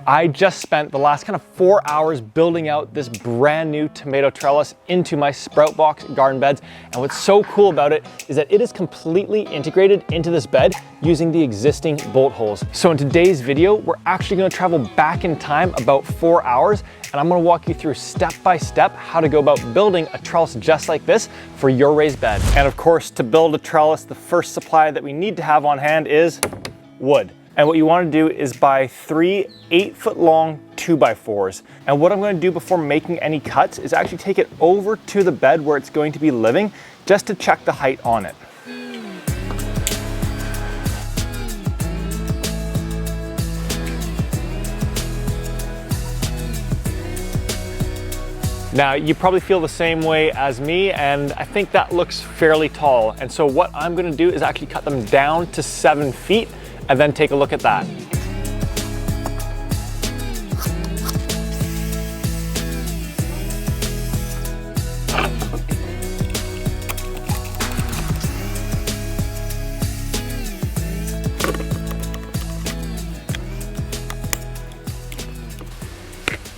I just spent the last kind of 4 hours building out this brand new tomato trellis into my sprout box garden beds. And what's so cool about it is that it is completely integrated into this bed using the existing bolt holes. So in today's video, we're actually gonna travel back in time about 4 hours, and I'm gonna walk you through step by step how to go about building a trellis just like this for your raised bed. And of course, to build a trellis, the first supply that we need to have on hand is wood. And what you want to do is buy 3 8-foot long 2x4s. And what I'm going to do before making any cuts is actually take it over to the bed where it's going to be living just to check the height on it. Now, you probably feel the same way as me, and I think that looks fairly tall. And so what I'm going to do is actually cut them down to 7 feet and then take a look at that.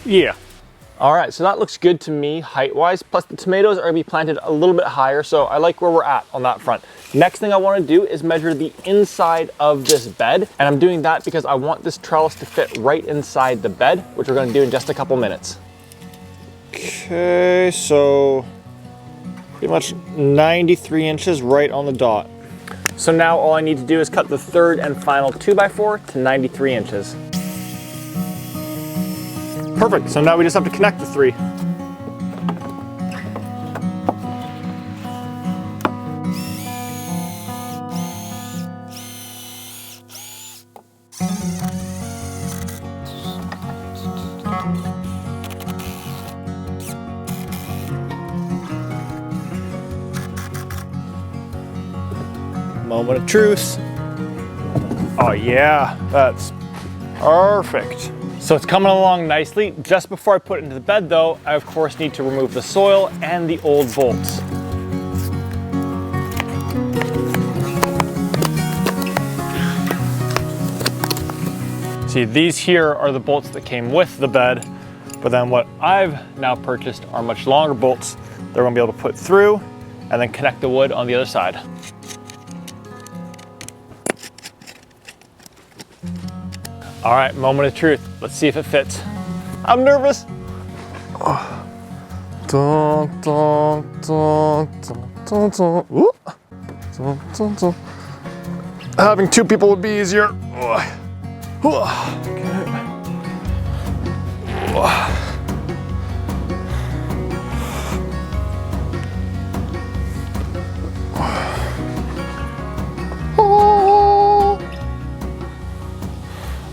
Yeah. All right, so that looks good to me height-wise, plus the tomatoes are gonna be planted a little bit higher, so I like where we're at on that front. Next thing I wanna do is measure the inside of this bed, and I'm doing that because I want this trellis to fit right inside the bed, which we're gonna do in just a couple minutes. Okay, so pretty much 93 inches right on the dot. So now all I need to do is cut the third and final 2x4 to 93 inches. Perfect, so now we just have to connect the 3. Moment of truth. Oh yeah, that's perfect. So it's coming along nicely. Just before I put it into the bed though, I of course need to remove the soil and the old bolts. See, these here are the bolts that came with the bed, but then what I've now purchased are much longer bolts that we're gonna be able to put through and then connect the wood on the other side. All right, moment of truth. Let's see if it fits. I'm nervous. Having 2 people would be easier.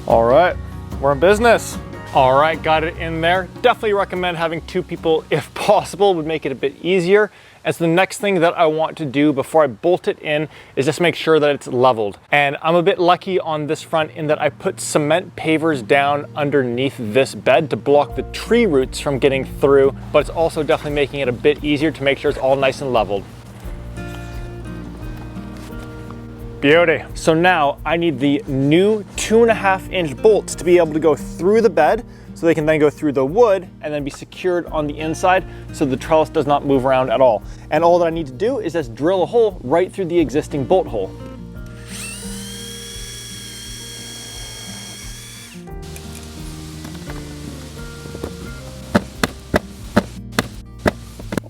All right, we're in business. All right, got it in there. Definitely recommend having 2 people if possible, would make it a bit easier. And so the next thing that I want to do before I bolt it in is just make sure that it's leveled. And I'm a bit lucky on this front in that I put cement pavers down underneath this bed to block the tree roots from getting through, but it's also definitely making it a bit easier to make sure it's all nice and leveled. Beauty. So now I need the new 2.5-inch bolts to be able to go through the bed so they can then go through the wood and then be secured on the inside so the trellis does not move around at all. And all that I need to do is just drill a hole right through the existing bolt hole.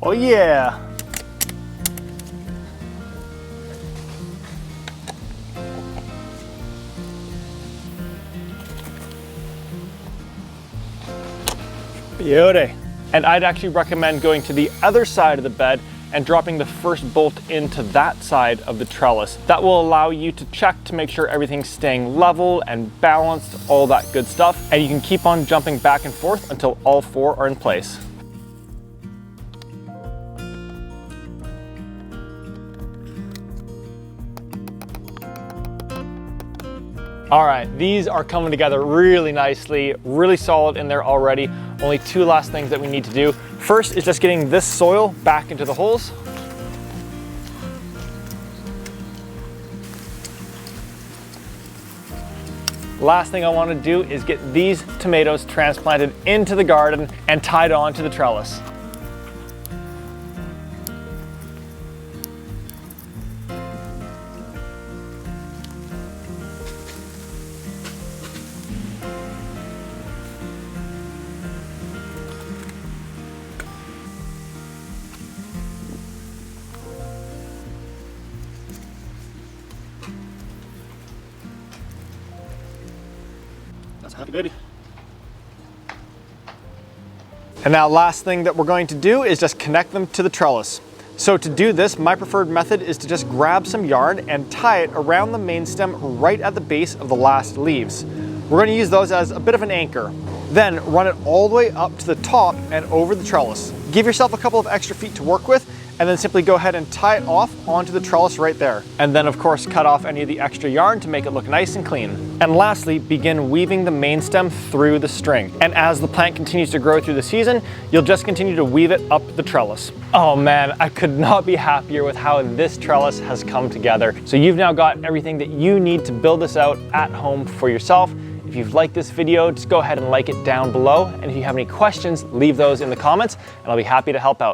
Oh yeah. Beauty. And I'd actually recommend going to the other side of the bed and dropping the first bolt into that side of the trellis. That will allow you to check to make sure everything's staying level and balanced, all that good stuff. And you can keep on jumping back and forth until all 4 are in place. All right, these are coming together really nicely, really solid in there already. Only 2 last things that we need to do. First is just getting this soil back into the holes. Last thing I want to do is get these tomatoes transplanted into the garden and tied on to the trellis. That's a happy baby. And now last thing that we're going to do is just connect them to the trellis. So to do this, my preferred method is to just grab some yarn and tie it around the main stem right at the base of the last leaves. We're going to use those as a bit of an anchor. Then run it all the way up to the top and over the trellis. Give yourself a couple of extra feet to work with, and then simply go ahead and tie it off onto the trellis right there. And then of course cut off any of the extra yarn to make it look nice and clean. And lastly, begin weaving the main stem through the string. And as the plant continues to grow through the season, you'll just continue to weave it up the trellis. Oh man, I could not be happier with how this trellis has come together. So you've now got everything that you need to build this out at home for yourself. If you've liked this video, just go ahead and like it down below. And if you have any questions, leave those in the comments and I'll be happy to help out.